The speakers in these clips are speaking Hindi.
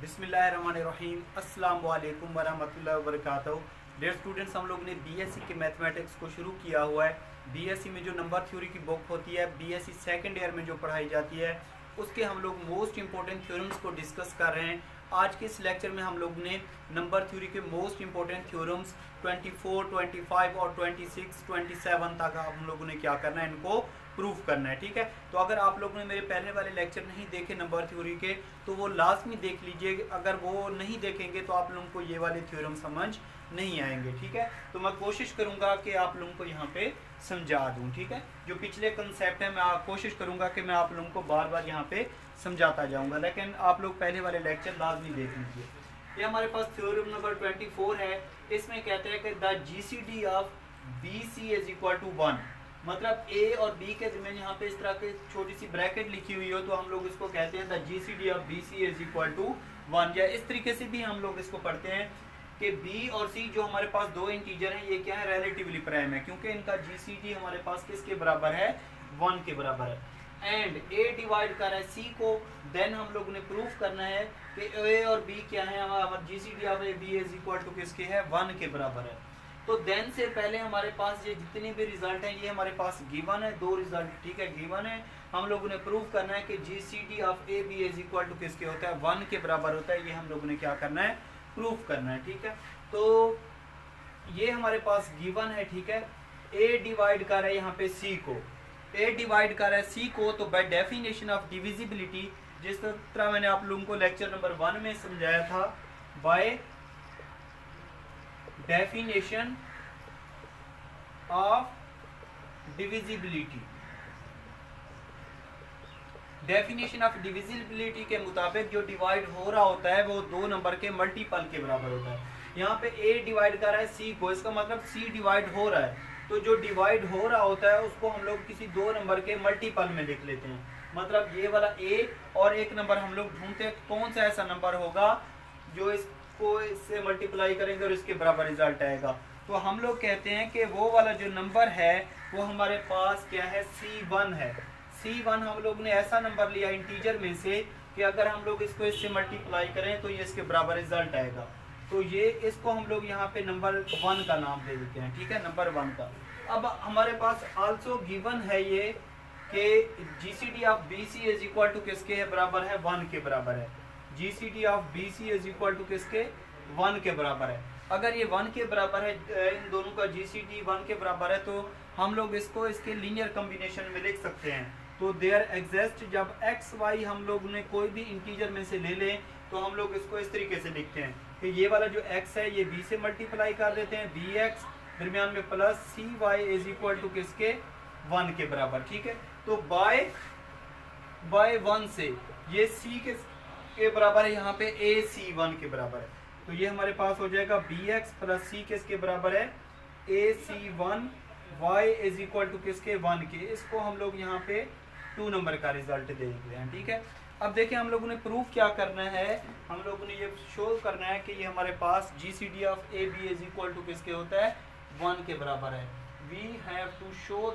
बिस्मिल्लाहिर्रहमानिर्रहीम अस्सलाम वालेकुम वरहमतुल्लाहि वबरकातुहू। डियर स्टूडेंट्स, हम लोग ने बीएससी के मैथमेटिक्स को शुरू किया हुआ है। बीएससी में जो नंबर थ्योरी की बुक होती है, बीएससी सेकंड ईयर में जो पढ़ाई जाती है, उसके हम लोग मोस्ट इंपॉर्टेंट थ्योरम्स को डिस्कस कर रहे हैं। आज के इस लेक्चर में हम लोग ने नंबर थ्योरी के मोस्ट इंपॉर्टेंट थ्योरम्स 24, 25 और 26, 27 तक हम लोगों ने क्या करना है, इनको प्रूफ करना है। ठीक है, तो अगर आप लोगों ने मेरे पहले वाले लेक्चर नहीं देखे नंबर थ्योरी के, तो वो लाजमी देख लीजिए। अगर वो नहीं देखेंगे तो आप लोगों को ये वाले थ्योरम समझ नहीं आएंगे। ठीक है, तो मैं कोशिश करूंगा कि आप लोगों को यहाँ पे समझा दूं। ठीक है, जो पिछले कंसेप्ट है मैं कोशिश करूंगा कि मैं आप लोगों को बार बार यहाँ पे समझाता जाऊंगा, लेकिन आप लोग पहले वाले लेक्चर लाजमी देख लीजिए। ये हमारे पास थ्योरम नंबर 24 है। इसमें कहते हैं कि the GCD of BC is equal to 1। मतलब A और B के दरमियान यहाँ पे इस तरह की छोटी सी ब्रैकेट लिखी हुई हो तो हम लोग इसको कहते हैं the GCD of BC is equal to 1। या इस तरीके से भी हम लोग इसको पढ़ते हैं कि B और C जो हमारे पास दो इंटीजर हैं, ये क्या है, रिलेटिवली प्राइम है, क्योंकि इनका जीसीडी हमारे पास किसके बराबर है, 1 के बराबर है। एंड A डिवाइड कर रहा है C को। देन हम लोग ने प्रूफ करना है कि A और B क्या है, हमारा GCD of B is equal to किसके है, 1 के बराबर है। तो देन से पहले हमारे पास ये जितने भी रिजल्ट हैं, ये हमारे पास गिवन है, दो रिजल्ट। ठीक है, गिवन है। हम लोगों ने प्रूफ करना है कि GCD of AB is equal to किसके होता है, 1 के बराबर होता है। ये हम लोगों ने क्या करना है, प्रूफ करना है। ठीक है, तो ये हमारे पास गिवन है। ठीक है, A डिवाइड कर रहा है यहाँ पे C को, A डिवाइड कर रहा है C को, तो बाय डेफिनेशन ऑफ डिविजिबिलिटी, जिस तरह मैंने आप लोगों को लेक्चर नंबर 1 में समझाया था, by definition of divisibility, definition of divisibility के मुताबिक जो डिवाइड हो रहा होता है वो दो नंबर के मल्टीपल के बराबर होता है। यहाँ पे A डिवाइड कर रहा है C को, इसका मतलब C डिवाइड हो रहा है, तो जो डिवाइड हो रहा होता है उसको हम लोग किसी दो नंबर के मल्टीपल में लिख लेते हैं। मतलब ये वाला A और एक नंबर हम लोग ढूंढते हैं कौन सा ऐसा नंबर होगा जो इसको इससे मल्टीप्लाई करेंगे और इसके बराबर रिजल्ट आएगा। तो हम लोग कहते हैं कि वो वाला जो नंबर है वो हमारे पास क्या है, C1 है। C1 हम लोग ने ऐसा नंबर लिया इंटीजर में से कि अगर हम लोग इसको इससे मल्टीप्लाई करें तो ये इसके बराबर रिजल्ट आएगा। तो ये इसको हम लोग यहाँ पे नंबर 1 का नाम दे देते हैं। ठीक है, नंबर 1 का। अब हमारे पास आल्सो गिवन है ये कि GCD of BC is equal to किसके है, बराबर है 1 के बराबर है। GCD of BC is equal to किसके, 1 के बराबर है। अगर ये 1 के बराबर है, इन दोनों का जीसीडी 1 के बराबर है, तो हम लोग इसको इसके लीनियर कॉम्बिनेशन में लिख सकते हैं। तो देयर एग्जिस्ट, जब x y हम लोग ने कोई भी इंटीजर में से ले लें तो हम लोग इसको इस तरीके से लिखते हैं कि ये वाला जो x है ये b से मल्टीप्लाई कर देते हैं, bx दरमियान में plus cy is equal to किसके, 1 के बराबर। ठीक है, तो बाय 1 से ये c के बराबर है, यहाँ पे a c1 के बराबर है, तो ये हमारे पास हो जाएगा bx प्लस c किसके बराबर है, a c1, y is equal to किसके, 1 के। इसको हम लोग यहाँ पे 2 नंबर का रिजल्ट दे देते हैं। ठीक है, अब देखिए हम लोगों ने प्रूफ क्या करना है, हम लोगों ने ये शो करना है कि ये हमारे पास GCD of AB is equal to किसके होता है, 1 के बराबर है। We have to show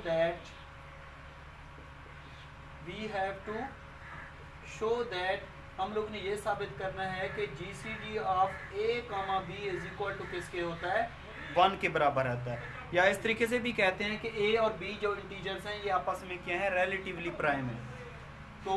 that हम लोग ने ये साबित करना है कि GCD of A, B is equal to किसके होता है, 1 के बराबर होता है। या इस तरीके से भी कहते हैं कि A और B जो इंटीजर्स हैं ये आपस में क्या है, रिलेटिवली प्राइम है। तो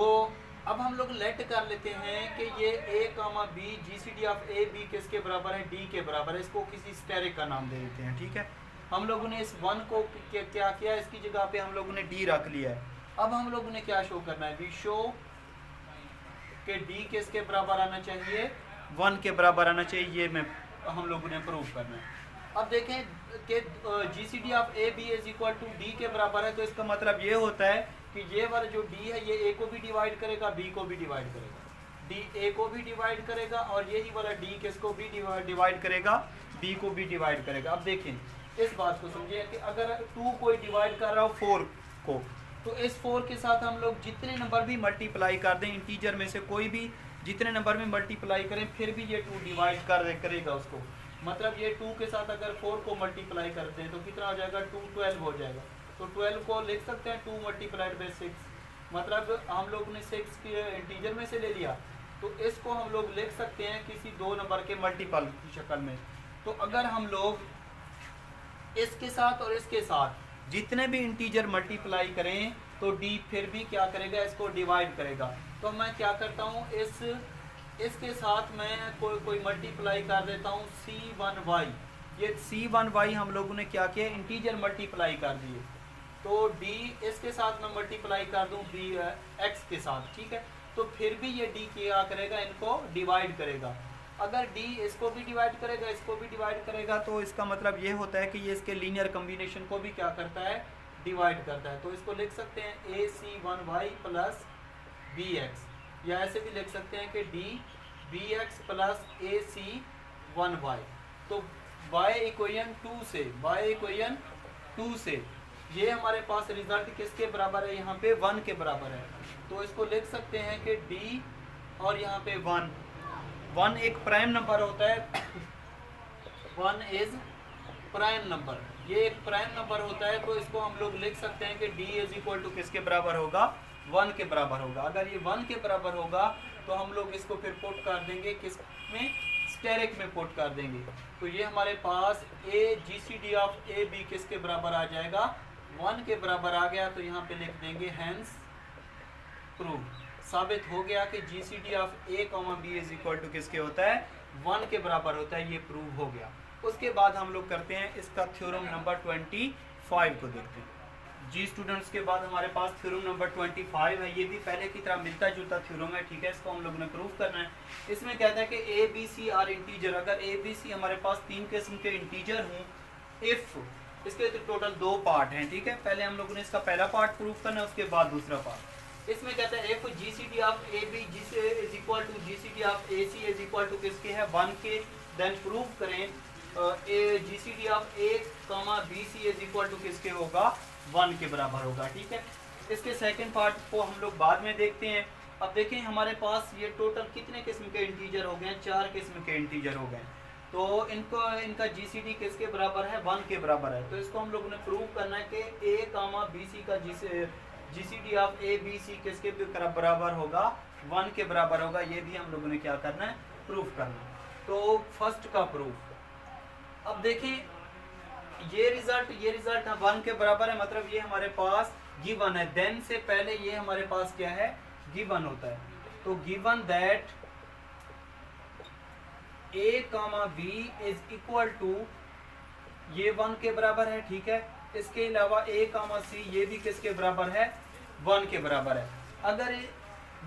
अब हम लोग लेट कर लेते हैं कि ये A, B GCD of AB किसके बराबर है, D के बराबर है। इसको किसी स्टेरिक का नाम दे देते हैं। ठीक है, हम लोगों ने इस 1 को क्या किया, इसकी जगह पे हम लोगों ने D रख लिया है। अब हम लोगों ने क्या शो करना है, वी शो कि D किसके बराबर आना चाहिए, 1 के बराबर आना चाहिए। ये में हम लोगों ने प्रूव करना है। अब देखें कि GCD of AB is equal to D के बराबर है, तो इसका मतलब ये होता है कि ये वाला जो D है ये A को भी डिवाइड करेगा, B को भी डिवाइड करेगा, D A को भी डिवाइड करेगा, और यही वाला D किसको भी डिवाइड करेगा, B को भी डिवाइड करेगा। अब देखें इस बात को समझिए कि अगर 2 कोई डिवाइड कर रहा हो 4 को, तो इस 4 के साथ हम लोग जितने नंबर भी मल्टीप्लाई कर दें, इंटीजर में से कोई भी जितने नंबर में मल्टीप्लाई करें, फिर भी ये 2 डिवाइड करेगा उसको। मतलब ये 2 के साथ अगर 4 को मल्टीप्लाई करते हैं तो कितना हो जाएगा, 2 12 हो जाएगा। तो 12 को लिख सकते हैं 2 मल्टीप्लाइड बाई 6, मतलब हम लोग ने 6 के इंटीजर में से ले लिया, तो इसको हम लोग लिख सकते हैं किसी दो नंबर के मल्टीपल की शक्ल में। तो अगर हम लोग इसके साथ और इसके साथ जितने भी इंटीजर मल्टीप्लाई करें तो डी फिर भी क्या करेगा, इसको डिवाइड करेगा। तो मैं क्या करता हूँ, इसके साथ मैं कोई मल्टीप्लाई कर देता हूँ C1y। ये C1y हम लोगों ने क्या किया, इंटीजर मल्टीप्लाई कर दिए। तो d इसके साथ मैं मल्टीप्लाई कर दूं x के साथ, ठीक है। तो फिर भी ये d क्या करेगा, इनको डिवाइड करेगा। अगर d इसको भी डिवाइड करेगा, इसको भी डिवाइड करेगा, तो इसका मतलब ये होता है कि ये इसके लीनियर कॉम्बिनेशन को भी क्या करता है, डिवाइड करता है। तो इसको लिख सकते हैं AC1y प्लस bx, या ऐसे भी लिख सकते हैं कि dbx प्लस AC1y। तो y इक्वेशन 2 से ये हमारे पास रिजल्ट किसके बराबर है, यहाँ पे 1 के बराबर है। तो इसको लिख सकते हैं कि d और यहाँ पे 1 एक प्राइम नंबर होता है। 1 इज प्राइम नंबर, ये एक प्राइम नंबर होता है। तो इसको हम लोग लिख सकते हैं कि d इज इक्वल टू किसके बराबर होगा, 1 के बराबर होगा। अगर ये 1 के बराबर होगा तो हम लोग इसको फिर पुट कर देंगे किस में, स्टेरिक में पुट कर देंगे। तो ये हमारे पास GCD ऑफ AB किसके बराबर आ जाएगा, 1 के बराबर आ गया। तो यहाँ पे लिख देंगे हैंस प्रूव, साबित हो गया कि GCD of A, B is equal to किसके होता है, 1 के बराबर होता है। ये प्रूव हो गया। उसके बाद हम लोग करते हैं इसका थ्योरम नंबर 25 को देखते हैं। जी स्टूडेंट्स, के बाद हमारे पास थ्योरम नंबर 25 है। ये भी पहले की तरह मिलता जुलता थ्योरम है, ठीक है। इसको हम लोगों ने प्रूव करना है। इसमें कहता है कि ABC आर इंटीजर, अगर ABC हमारे पास 3 किस्म के इंटीजर हों, इफ इसके तो टोटल 2 पार्ट हैं, ठीक है। पहले हम लोगों ने इसका पहला पार्ट प्रूव करना है, उसके बाद दूसरा पार्ट। इसमें कहता है if GCD of AB is equal to GCD of AC is equal to किसके है, 1 के, देन प्रूव करें GCD of A, BC is equal to किसके होगा, 1 के बराबर होगा, ठीक है। इसके सेकंड पार्ट को हम लोग बाद में देखते हैं। अब देखें हमारे पास ये टोटल कितने किस्म के इंटीजर हो गए, 4 किस्म के इंटीजर हो गए। तो इनका GCD किसके बराबर है, 1 के बराबर है। तो इसको हम लोगों ने प्रूव करना है कि A, BC का GCD ऑफ ABC किसके बराबर होगा, 1 के बराबर होगा। ये भी हम लोगों ने क्या करना है, प्रूफ करना है। तो फर्स्ट का प्रूफ, अब देखें ये रिजल्ट 1 के बराबर है, मतलब ये हमारे पास गिवन है। देन से पहले ये हमारे पास क्या है, गिवन होता है। तो given that A, B is equal to, ये 1 के बराबर है, ठीक है। इसके अलावा A, C ये भी किसके बराबर है, 1 के बराबर है। अगर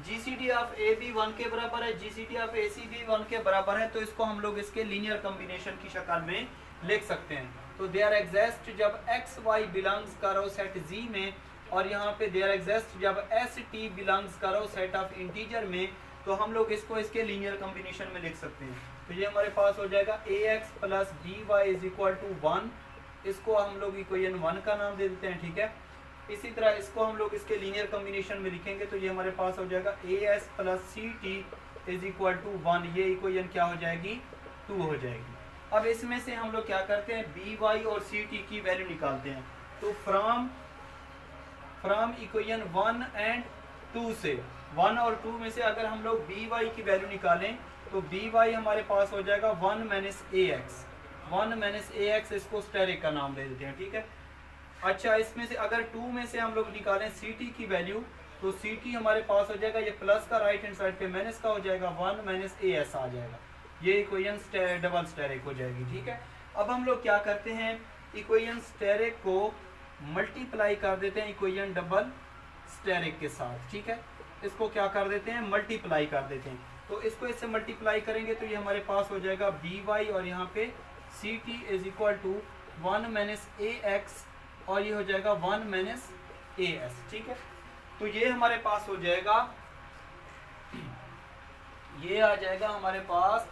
GCD ऑफ AB 1 के बराबर है, GCD ऑफ AC भी 1 के बराबर है, तो इसको हम लोग इसके लीनियर कॉम्बिनेशन की शक्ल में लिख सकते हैं। तो देयर एग्जिस्ट जब x y बिलोंग्स करो सेट G में, और यहाँ पे देयर एग्जिस्ट जब S T बिलोंग्स करो सेट ऑफ इंटीजर में, तो हम लोग इसको इसके लीनियर कॉम्बिनेशन में लिख सकते हैं। तो ये हमारे पास हो जाएगा AX plus BY is equal to 1। इसको हम लोग इक्वेशन 1 का नाम दे देते हैं, ठीक है। इसी तरह इसको हम लोग इसके लीनियर कॉम्बिनेशन में लिखेंगे, तो ये हमारे पास हो जाएगा AS plus CT is equal to 1। ये इक्वेशन क्या हो जाएगी, 2 हो जाएगी। अब इसमें से हम लोग क्या करते हैं, BY और CT की वैल्यू निकालते हैं। तो फ्रॉम इक्वेशन 1 एंड 2 से, 1 और 2 में से अगर हम लोग BY की वैल्यू निकालें, तो BY हमारे पास हो जाएगा 1 माइनस AX। इसको स्टेरिक का नाम दे देते हैं, ठीक है। अच्छा, इसमें से अगर 2 में से हम लोग निकालें CT की वैल्यू, तो CT हमारे पास हो जाएगा, ये प्लस का राइट हैंड साइड पे माइनस का हो जाएगा, 1 माइनस AS आ जाएगा। ये इक्वेशन डबल स्टेरिक हो जाएगी, ठीक है। अब हम लोग क्या करते हैं, इक्वेशन स्टेरिक को मल्टीप्लाई कर देते हैं इक्वेशन डबल स्टेरिक के साथ, ठीक है। इसको क्या कर देते हैं, मल्टीप्लाई कर देते हैं। तो इसको इससे मल्टीप्लाई करेंगे तो ये हमारे पास हो जाएगा BY, और यहाँ पे CT is equal to 1 minus AX, और ये हो जाएगा 1 माइनस AS, ठीक है। तो ये हमारे पास हो जाएगा, ये आ जाएगा हमारे पास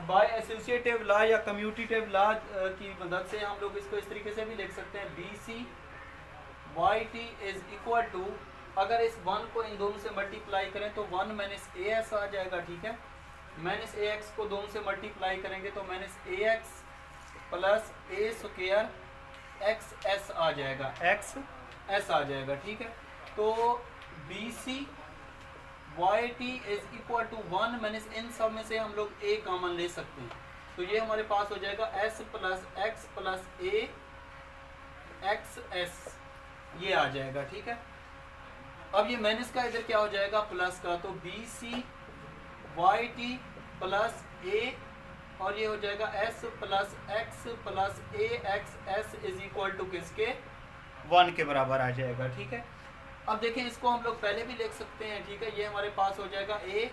बाय एसोसिएटिव लॉ या कम्यूटेटिव लॉ की मदद से हम लोग इसको इस तरीके से भी लिख सकते हैं। BC YT is equal to, अगर इस 1 को इन दोनों से मल्टीप्लाई करें तो 1 माइनस AS आ जाएगा, ठीक है। माइनस AX को दोनों से मल्टीप्लाई करेंगे तो minus AX plus A square XS आ जाएगा, XS आ जाएगा, ठीक है। तो BC Y T is equal to 1 मैंने इन सब में से हम लोग ए कॉमन ले सकते हैं, तो ये हमारे पास हो जाएगा S plus X plus A X S, ये आ जाएगा। ठीक है, अब ये माइनस का इधर क्या हो जाएगा प्लस का, तो B C Y T plus A और ये हो जाएगा S plus X plus A X S is equal to किसके 1 के बराबर आ जाएगा। ठीक है, अब देखें इसको हम लोग पहले भी लिख सकते हैं। ठीक है, ये हमारे पास हो जाएगा A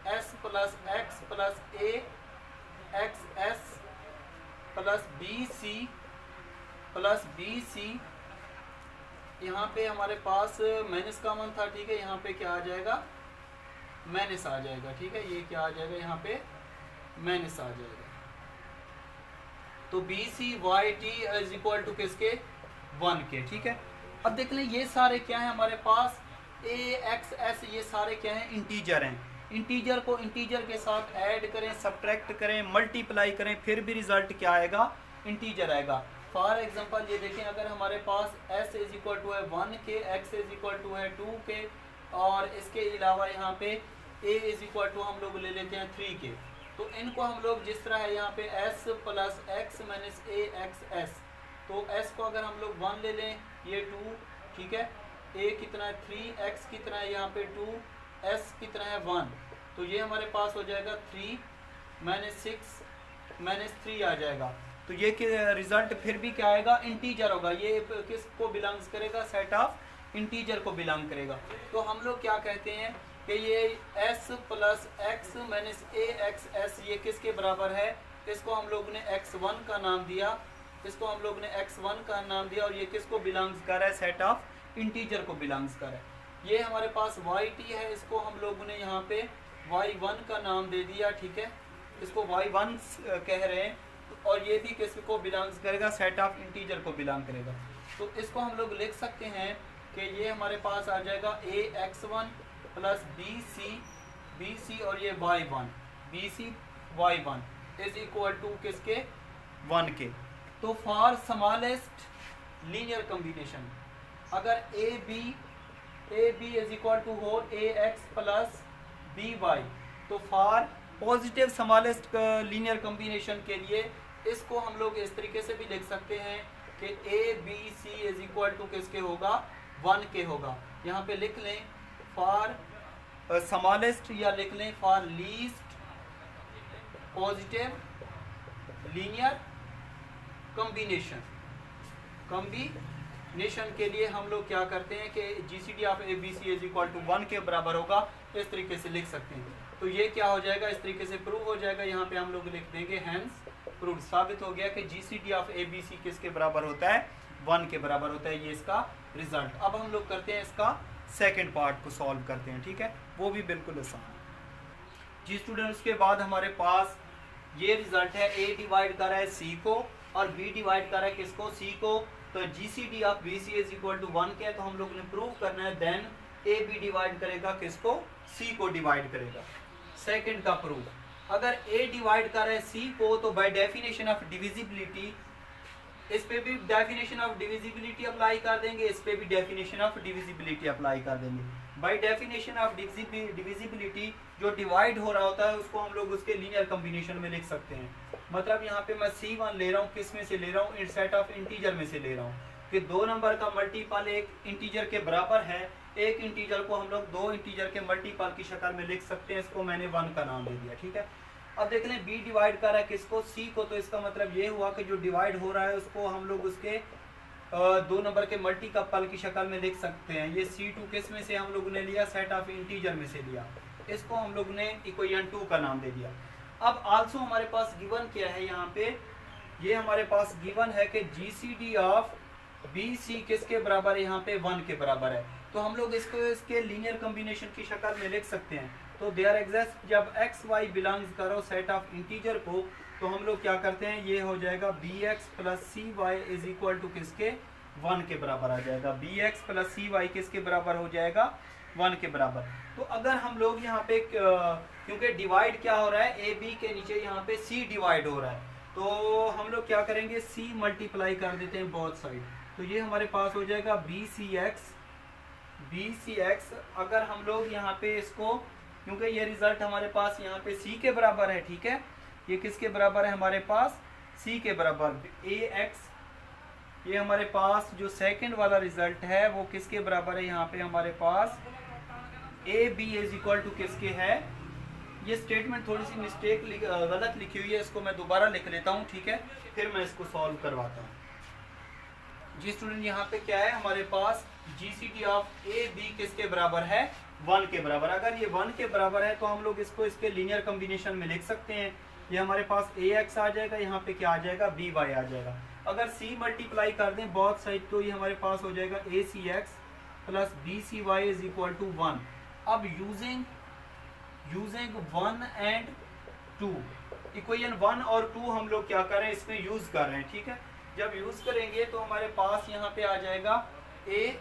S plus X plus A X S plus B C, यहाँ पे हमारे पास माइनस कॉमन था। ठीक है, यहाँ पे क्या आ जाएगा माइनस आ जाएगा। ठीक है, ये क्या आ जाएगा यहाँ पे माइनस आ जाएगा, तो B C Y T is equal to किसके 1 के। ठीक है, अब देख लें ये सारे क्या है हमारे पास ए एक्स एस, ये सारे क्या हैं इंटीजर हैं। इंटीजर को इंटीजर के साथ ऐड करें, सब्ट्रैक्ट करें, मल्टीप्लाई करें, फिर भी रिजल्ट क्या आएगा इंटीजर आएगा। फॉर एग्जांपल ये देखें, अगर हमारे पास s इज इक्वल टू है 1 के, x इज इक्वल टू है 2 के और इसके अलावा यहाँ पे a इज इक्वल टू हम लोग ले लेते हैं 3 के, तो इनको हम लोग जिस तरह है यहाँ पे s प्लस एक्स माइनस ए एक्स एस, तो s को अगर हम लोग 1 ले लें ये 2, ठीक है, a कितना है 3, x कितना है यहाँ पे 2, s कितना है 1, तो ये हमारे पास हो जाएगा 3 माइनस 6 माइनस 3 आ जाएगा। तो ये रिजल्ट फिर भी क्या आएगा इंटीजर होगा। ये किसको बिलोंग्स करेगा सेट ऑफ इंटीजर को बिलोंग करेगा। तो हम लोग क्या कहते हैं कि ये s प्लस एक्स माइनस ए एक्स एस ये किसके बराबर है, इसको हम लोग ने x1 का नाम दिया, इसको हम लोग ने x1 का नाम दिया और ये किसको बिलोंग्स कर रहा है सेट ऑफ इंटीजर को बिलोंग्स कर रहा है। ये हमारे पास yt है, इसको हम लोग ने यहाँ पे y1 का नाम दे दिया। ठीक है, इसको y1 कह रहे हैं और ये भी किसको बिलोंग्स करेगा सेट ऑफ इंटीजर को बिलोंग करेगा। तो इसको हम लोग लिख सकते हैं कि ये हमारे पास आ जाएगा a x1 प्लस बी सी और ये y1 B C y1 is equal to किसके 1 के। तो फॉर स्मॉलेस्ट लीनियर कॉम्बिनेशन अगर A B is equal to हो A X plus B Y, तो for positive smallest linear combination के लिए इसको हम लोग इस तरीके से भी लिख सकते हैं कि A B C is equal to किसके होगा 1 के होगा। यहाँ पे लिख लें फॉर स्मॉलेस्ट या लिख लें for least positive linear combination के लिए हम लोग क्या करते हैं कि GCD of A B C is equal to 1 के बराबर होगा, इस तरीके से लिख सकते हैं। तो ये क्या हो जाएगा इस तरीके से प्रूव हो जाएगा। यहाँ पे हम लोग लिख देंगे हेंस प्रूव, साबित हो गया कि GCD of A B C किसके बराबर होता है 1 के बराबर होता है। ये इसका रिजल्ट। अब हम लोग करते हैं इसका सेकंड पार्ट को सॉल्व करते हैं। ठीक है, वो भी बिल्कुल आसान है जी स्टूडेंट। उसके बाद हमारे पास ये रिजल्ट है ए डिवाइड कर रहा है सी को और बी डिवाइड कर रहा है किसको सी को। तो GCD of B C is equal to 1 के है, तो हम लोग ने प्रूव करना है देन ए बी डिवाइड करेगा किसको सी को डिवाइड करेगा। सेकंड का प्रूफ, अगर ए डिवाइड कर रहा है सी को तो बाय डेफिनेशन ऑफ डिविजिबिलिटी इस पे भी डेफिनेशन ऑफ डिविजिबिलिटी अप्लाई कर देंगे, इस पे भी डेफिनेशन ऑफ डिविजिबिलिटी अप्लाई कर देंगे। बाय डेफिनेशन ऑफ डिविजिबिलिटी जो डिवाइड हो रहा होता है उसको हम लोग उसके लीनियर कॉम्बिनेशन में लिख सकते हैं। मतलब यहाँ पे मैं C1 ले रहा हूँ, किस में से ले रहा हूँ सेट ऑफ इंटीजर में से ले रहा हूँ कि 2 नंबर का मल्टीपल एक इंटीजर के बराबर है। एक इंटीजर को हम लोग 2 इंटीजर के मल्टीपल की शक्ल में लिख सकते हैं, इसको मैंने 1 का नाम दे दिया। ठीक है, अब देख लें बी डिवाइड कर रहा है किसको सी को, तो इसका मतलब ये हुआ कि जो डिवाइड हो रहा है उसको हम लोग उसके 2 नंबर के मल्टीपल की शक्ल में लिख सकते हैं। ये C2 किस में से हम लोग ने लिया सेट ऑफ इंटीजर में से लिया, इसको हम लोग ने इक्वेशन 2 का नाम दे दिया। अब आल्सो हमारे पास गिवन क्या है यहाँ पे, ये हमारे पास गिवन है कि जीसीडी ऑफ बी सी किसके बराबर है यहाँ पे 1 के बराबर है। तो हम लोग इसको इसके लीनियर कॉम्बिनेशन की शक्ल में लिख सकते हैं। तो देयर एग्जिस्ट जब एक्स वाई बिलोंग्स करो सेट ऑफ इंटीजर को, तो हम लोग क्या करते हैं ये हो जाएगा B X plus C Y is equal to किसके 1 के बराबर आ जाएगा। B X plus C Y किसके बराबर हो जाएगा 1 के बराबर। तो अगर हम लोग यहाँ पे क्योंकि डिवाइड क्या हो रहा है ए बी के नीचे यहाँ पे सी डिवाइड हो रहा है, तो हम लोग क्या करेंगे सी मल्टीप्लाई कर देते हैं बोथ साइड। तो ये हमारे पास हो जाएगा B C X B C X, अगर हम लोग यहाँ पे इसको, क्योंकि ये रिजल्ट हमारे पास यहाँ पे सी के बराबर है, ठीक है, ये किसके बराबर है हमारे पास, सी के बराबर, ए एक्स, ये हमारे पास जो सेकंड वाला रिजल्ट है वो किसके बराबर है, यहाँ पे हमारे पास A B is equal to किसके है। ये स्टेटमेंट थोड़ी सी मिस्टेक गलत लिखी हुई है, इसको मैं दोबारा लिख लेता हूँ, ठीक है, फिर मैं इसको सॉल्व करवाता हूँ। जी स्टूडेंट, यहाँ पे क्या है हमारे पास, जीसीडी ऑफ ए बी किसके बराबर है, 1 के बराबर। अगर ये 1 के बराबर है तो हम लोग इसको इसके लीनियर कॉम्बिनेशन में लिख सकते हैं। ये हमारे पास ए एक्स आ जाएगा, यहाँ पे क्या आ जाएगा, बी वाई आ जाएगा। अगर सी मल्टीप्लाई कर दें बहुत साइड तो ये हमारे पास हो जाएगा A C X plus B C Y is equal to 1। अब यूजिंग 1 एंड 2, इक्वेशन 1 और 2 हम लोग क्या कर रहे हैं, इसमें यूज कर रहे हैं, ठीक है। जब यूज करेंगे तो हमारे पास यहाँ पे आ जाएगा ए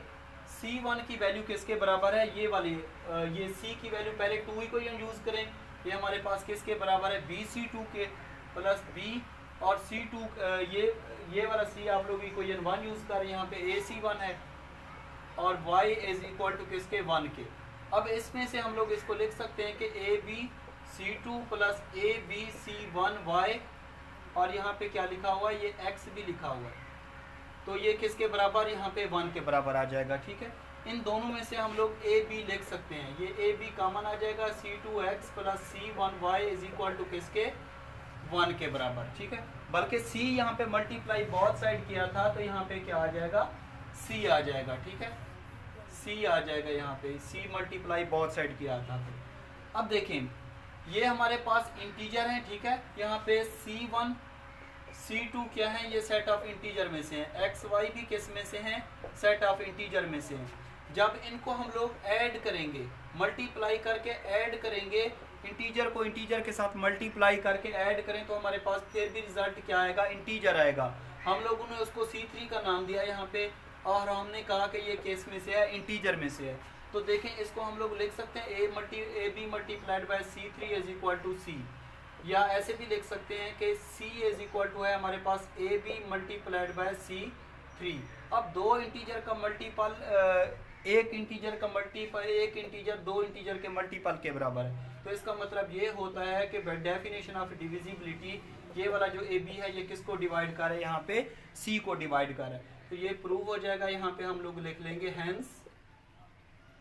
C1 की वैल्यू किसके बराबर है, ये वाली, ये C की वैल्यू पहले 2 इक्वेशन यूज करें, ये हमारे पास किसके बराबर है, BC2 के प्लस B, और C2 ये वाला C आप लोग इक्वेशन 1 यूज कर रहे हैं, यहाँ पे AC1 है और y इज इक्वल टू किसके, 1 के। अब इसमें से हम लोग इसको लिख सकते हैं कि ABC2 प्लस ABC1y, और यहाँ पे क्या लिखा हुआ है, ये x भी लिखा हुआ है, तो ये किसके बराबर, यहाँ पे 1 के बराबर आ जाएगा, ठीक है। इन दोनों में से हम लोग ए बी लिख सकते हैं, ये ए बी कॉमन आ जाएगा, C2x plus C1y is equal to किसके, 1 के बराबर, ठीक है। बल्कि C यहाँ पे मल्टीप्लाई बहुत साइड किया था तो यहाँ पे क्या आ जाएगा, C आ जाएगा, ठीक है, C आ जाएगा, यहाँ पे C मल्टीप्लाई बहुत साइड किया था। तो अब देखें ये हमारे पास इंटीजर हैं, ठीक है, यहाँ पे C1 C2 क्या है, ये सेट ऑफ इंटीजर में से हैं, एक्स वाई भी किस में से हैं, सेट ऑफ इंटीजर में से हैं। जब इनको हम लोग ऐड करेंगे, मल्टीप्लाई करके ऐड करेंगे, इंटीजर को इंटीजर के साथ मल्टीप्लाई करके ऐड करें तो हमारे पास फिर भी रिजल्ट क्या आएगा, इंटीजर आएगा। हम लोगों ने उसको C3 का नाम दिया यहाँ पे, और हमने कहा कि ये केस में से है, इंटीजर में से है। तो देखें इसको हम लोग लिख सकते हैं A B multiplied by C3 is equal to C, या ऐसे भी लिख सकते हैं कि C इज इक्वल टू है हमारे पास A B multiplied by C3। अब दो इंटीजर का मल्टीपल, एक इंटीजर का मल्टीपल, एक इंटीजर दो इंटीजर के मल्टीपल के बराबर है। तो इसका मतलब ये होता है कि डेफिनेशन ऑफ डिविजिबिलिटी, ये वाला जो ए बी है ये किसको डिवाइड कर रहा है, यहाँ पे C को डिवाइड कर रहा है। तो ये प्रूव हो जाएगा, यहाँ पे हम लोग लिख लेंगे हैंस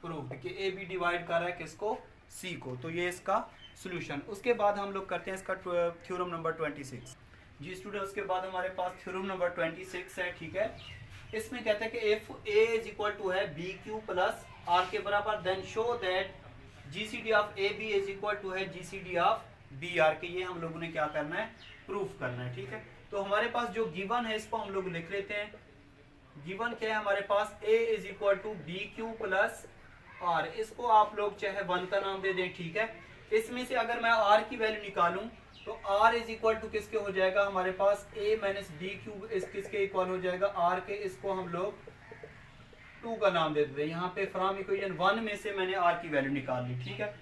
प्रूव्ड कि ए बी डिवाइड कर रहा है किसको, C को। तो ये इसका सॉल्यूशन। उसके बाद हम लोग करते हैं इसका थ्योरम नंबर 26। जी स्टूडेंट, उसके बाद हमारे पास थ्योरम नंबर 26 है, ठीक है। इसमें कहते हैं कि if A is equal to है बी क्यू प्लस आर के बराबर, then show that GCD of A B is equal to है जीसीडी ऑफ बी आर के। ये हम लोगों ने क्या करना है, प्रूफ करना है, ठीक है। तो हमारे पास जो गिवन है इसको हम लोग लिख लेते हैं। गिवन क्या है हमारे पास, A is equal to B Q plus R, इसको आप लोग चाहे 1 का नाम दे दें, ठीक है। इसमें से अगर मैं r की वैल्यू निकालूं तो r इज इक्वल टू किसके हो जाएगा, हमारे पास a माइनस बी क्यूब इस किसके इक्वल हो जाएगा, r के। इसको हम लोग 2 का नाम दे देते हैं। यहाँ पे फ्रॉम इक्वेशन 1 में से मैंने r की वैल्यू निकाल ली, ठीक है।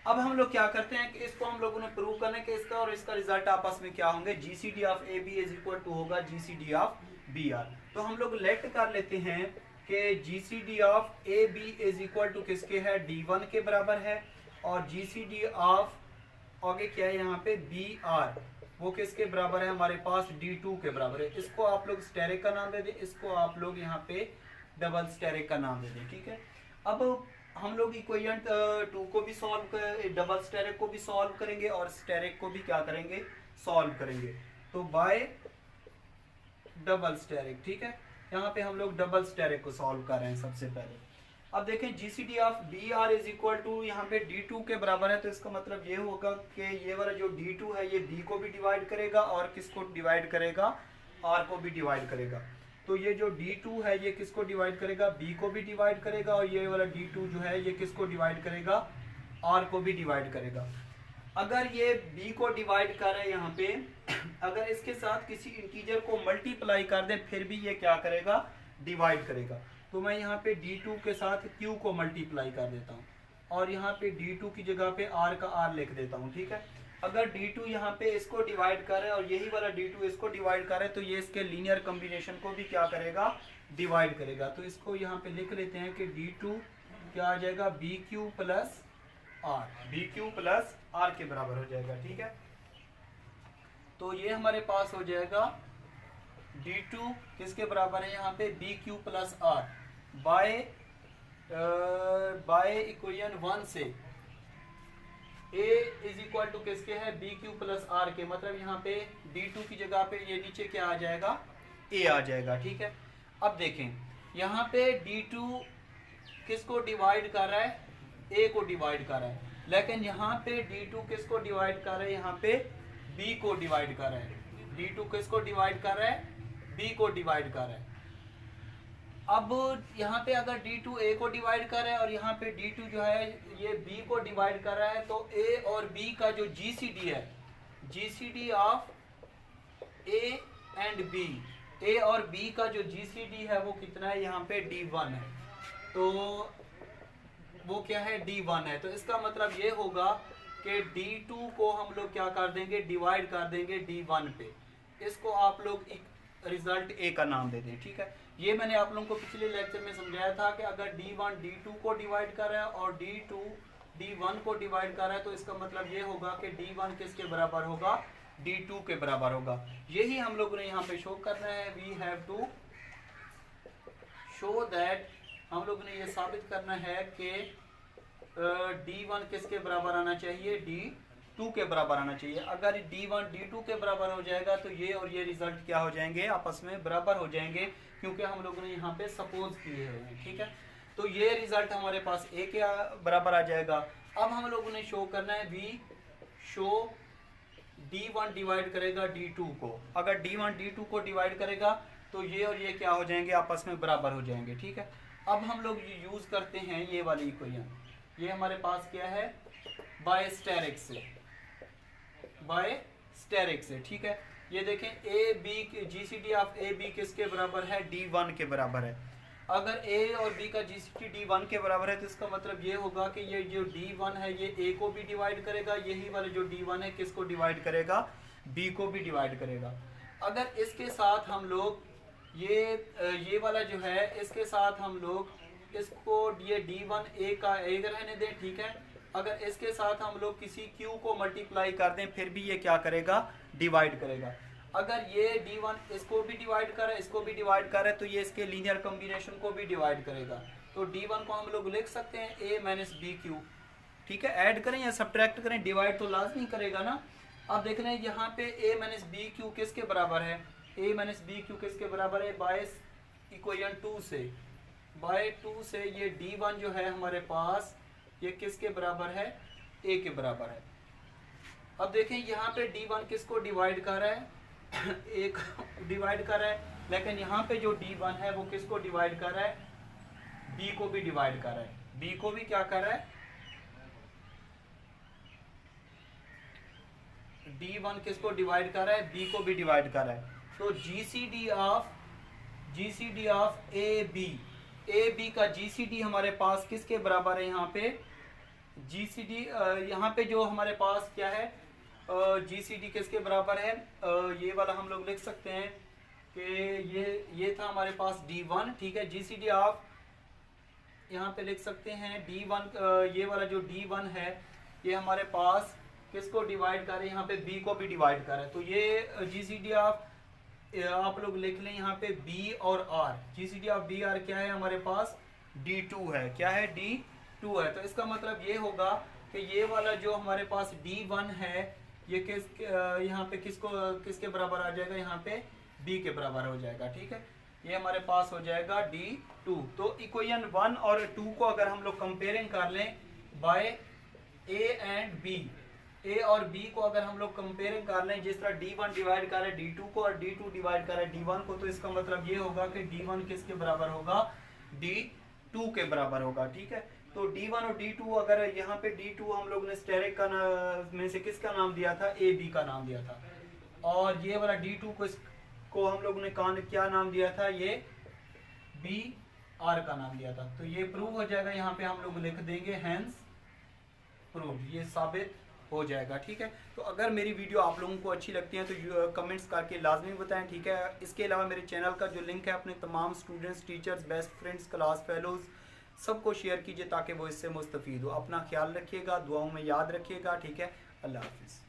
अब हम लोग क्या करते हैं कि इसको हम लोगों ने प्रूव करना है कि इसका और इसका रिजल्ट आपस में क्या होंगे, GCD of A B is equal to होगा जीसीडी ऑफ बी आर। तो हम लोग लेट कर लेते हैं कि GCD of A B is equal to किसके है, D1 के बराबर है, और जीसीडी ऑफ आगे क्या है यहाँ पे बी आर, वो किसके बराबर है हमारे पास, D2 के बराबर है। इसको आप लोग स्टेरिक का नाम दे दें, इसको आप लोग यहाँ पे डबल स्टेरिक का नाम दे दें, ठीक है। अब हम लोग इक्वेशन 2 को भी सॉल्व, डबल स्टेरिक को भी सॉल्व करेंगे और स्टेरिक को भी क्या करेंगे, सॉल्व करेंगे। तो बाय डबल स्टेरिक, ठीक है। यहाँ पे हम लोग डबल स्टेरिक को सॉल्व कर रहे हैं सबसे पहले। अब देखें GCD of B R is equal to यहाँ पे D2 के बराबर है, तो इसका मतलब ये होगा कि ये वाला जो D2 है ये B को भी डिवाइड करेगा और किसको डिवाइड करेगा, R को भी डिवाइड करेगा। तो ये जो D2 है ये किसको डिवाइड करेगा, B को भी डिवाइड करेगा, और ये वाला D2 जो है ये किसको डिवाइड करेगा, R को भी डिवाइड करेगा। अगर ये B को डिवाइड कर रहे हैं यहाँ पे, अगर इसके साथ किसी इंटीजर को मल्टीप्लाई कर दें फिर भी ये क्या करेगा, डिवाइड करेगा। तो मैं यहाँ पे D2 के साथ Q को मल्टीप्लाई कर देता हूँ और यहाँ पे D2 की जगह पे R का R लिख देता हूँ, ठीक है। अगर D2 यहाँ पे इसको डिवाइड करे और यही वाला D2 इसको डिवाइड करे तो ये इसके लीनियर कॉम्बिनेशन को भी क्या करेगा, डिवाइड करेगा। तो इसको यहाँ पे लिख लेते हैं कि D2 क्या आ जाएगा, B Q plus R, B Q plus R के बराबर हो जाएगा। ठीक है, तो ये हमारे पास हो जाएगा d2 किसके बराबर है यहाँ पे, B Q plus R by equation 1 से a इज इक्वल टू किसके है, बी क्यू प्लस आर के, मतलब यहाँ पे d2 की जगह पे ये नीचे क्या आ जाएगा, a आ जाएगा। ठीक है, अब देखें यहाँ पे d2 किसको डिवाइड कर रहा है, a को डिवाइड कर रहा है, लेकिन यहाँ पे d2 किसको डिवाइड कर रहा है, यहाँ पे b को डिवाइड कर रहा है, d2 किसको डिवाइड कर रहा है, b को डिवाइड कर रहा है। अब यहाँ पे अगर d2 a को डिवाइड कर रहा है और यहाँ पे d2 जो है ये b को डिवाइड कर रहा है, तो a और b का जो GCD है, GCD of a and b, a और b का जो GCD है वो कितना है, यहाँ पे d1 है, तो वो क्या है, d1 है। तो इसका मतलब ये होगा कि d2 को हम लोग क्या कर देंगे, डिवाइड कर देंगे d1 पे, इसको आप लोग रिजल्ट a का नाम दे दें। ठीक है, ये मैंने आप लोगों को पिछले लेक्चर में समझाया था कि अगर d1 d2 को डिवाइड कर रहा है और d2 d1 को डिवाइड कर रहा है, तो इसका मतलब ये होगा कि d1 किसके बराबर होगा, d2 के बराबर होगा। यही हम लोगों ने यहाँ पे शो करना है, we have to show that, हम लोगों ने ये साबित करना है कि d1 किसके बराबर आना चाहिए, d2 के बराबर आना चाहिए। अगर d1 d2 के बराबर हो जाएगा तो ये और ये रिजल्ट क्या हो जाएंगे, आपस में बराबर हो जाएंगे, क्योंकि हम लोगों ने यहाँ पे सपोज किए हुए हैं। ठीक है, तो ये रिजल्ट हमारे पास a के बराबर आ जाएगा। अब हम लोगों ने शो करना है, वी शो d1 डिवाइड करेगा d2 को, अगर d1 d2 को डिवाइड करेगा तो ये और ये क्या हो जाएंगे, आपस में बराबर हो जाएंगे। ठीक है, अब हम लोग यूज करते हैं ये वाली इक्वेशन, ये हमारे पास क्या है, बाय स्टेरिक से, बाय स्टेरिक से। ठीक है, ये देखें A B, GCD of A B किसके बराबर है, d1 के बराबर है। अगर a और b का जीसीडी d1 के बराबर है तो इसका मतलब ये होगा कि ये जो d1 है ये a को भी डिवाइड करेगा, यही वाला जो d1 है किसको डिवाइड करेगा, b को भी डिवाइड करेगा। अगर इसके साथ हम लोग ये वाला जो है, इसके साथ हम लोग इसको ये d1 a का a रहने दें। ठीक है, अगर इसके साथ हम लोग किसी q को मल्टीप्लाई कर दें फिर भी ये क्या करेगा, डिवाइड करेगा। अगर ये d1 इसको भी डिवाइड करे, इसको भी डिवाइड करे, तो ये इसके लीनियर कॉम्बिनेशन को भी डिवाइड करेगा। तो d1 को हम लोग लिख सकते हैं a माइनस बी क्यू। ठीक है, ऐड करें या सब्ट्रैक्ट करें, डिवाइड तो लाजमी करेगा ना। अब देख रहे हैं यहाँ पे a माइनस बी क्यू किसके बराबर है, a माइनस बी क्यू किसके बराबर है, बाय इक्वेशन 2 से, बाय 2 से ये d1 जो है हमारे पास ये किसके बराबर है, a के बराबर है। अब देखें यहाँ पे d1 किसको डिवाइड कर रहा है, एक डिवाइड कर रहा है, लेकिन यहाँ पे जो d1 है वो किसको डिवाइड कर रहा है, b को भी डिवाइड कर रहा है, b को भी क्या कर रहा है, d1 किसको डिवाइड कर रहा है, b को भी डिवाइड कर रहा है। तो GCD ऑफ AB का GCD हमारे पास किसके बराबर है, यहाँ पे GCD यहाँ पे जो हमारे पास क्या है, GCD किसके बराबर है, ये वाला हम लोग लिख सकते हैं कि ये था हमारे पास d1। ठीक है, GCD ऑफ यहाँ पे लिख सकते हैं d1, ये वाला जो d1 है ये हमारे पास किसको डिवाइड कर रहे हैं, यहाँ पे b को भी डिवाइड कर रहा है। तो ये GCD ऑफ आप लोग लिख लें यहाँ पे b और r, GCD of b r क्या है हमारे पास, d2 है, क्या है, d2 है। तो इसका मतलब ये होगा कि ये वाला जो हमारे पास d1 है ये यहाँ पे किसके बराबर आ जाएगा, यहाँ पे b के बराबर हो जाएगा। ठीक है, ये हमारे पास हो जाएगा d2। तो इक्वेशन 1 और 2 को अगर हम लोग कंपेयरिंग कर लें by a and b, a और b को अगर हम लोग कंपेयरिंग कर लें, जिस तरह d1 डिवाइड कर रहे हैं d2 को और d2 डिवाइड कर रहे हैं d1 को, तो इसका मतलब ये होगा कि d1 किसके बराबर होगा, d2 के बराबर होगा। ठीक है, तो d1 और d2, अगर यहाँ पे d2 हम लोग ने स्टेरिक का में से किसका नाम दिया था, ab का नाम दिया था, और ये वाला d2 को हम लोग ने क्या नाम दिया था, ये br का नाम दिया था। तो ये प्रूव हो जाएगा, यहाँ पे हम लोग लिख देंगे हैंस प्रूव्ड, ये साबित हो जाएगा। ठीक है, तो अगर मेरी वीडियो आप लोगों को अच्छी लगती है तो कमेंट्स करके लाजमी बताएं। ठीक है, इसके अलावा मेरे चैनल का जो लिंक है अपने तमाम students, teachers, best friends, class fellows सबको शेयर कीजिए ताकि वो इससे मुस्तफ़ीद हो। अपना ख्याल रखिएगा, दुआओं में याद रखिएगा। ठीक है, अल्लाह हाफिज़।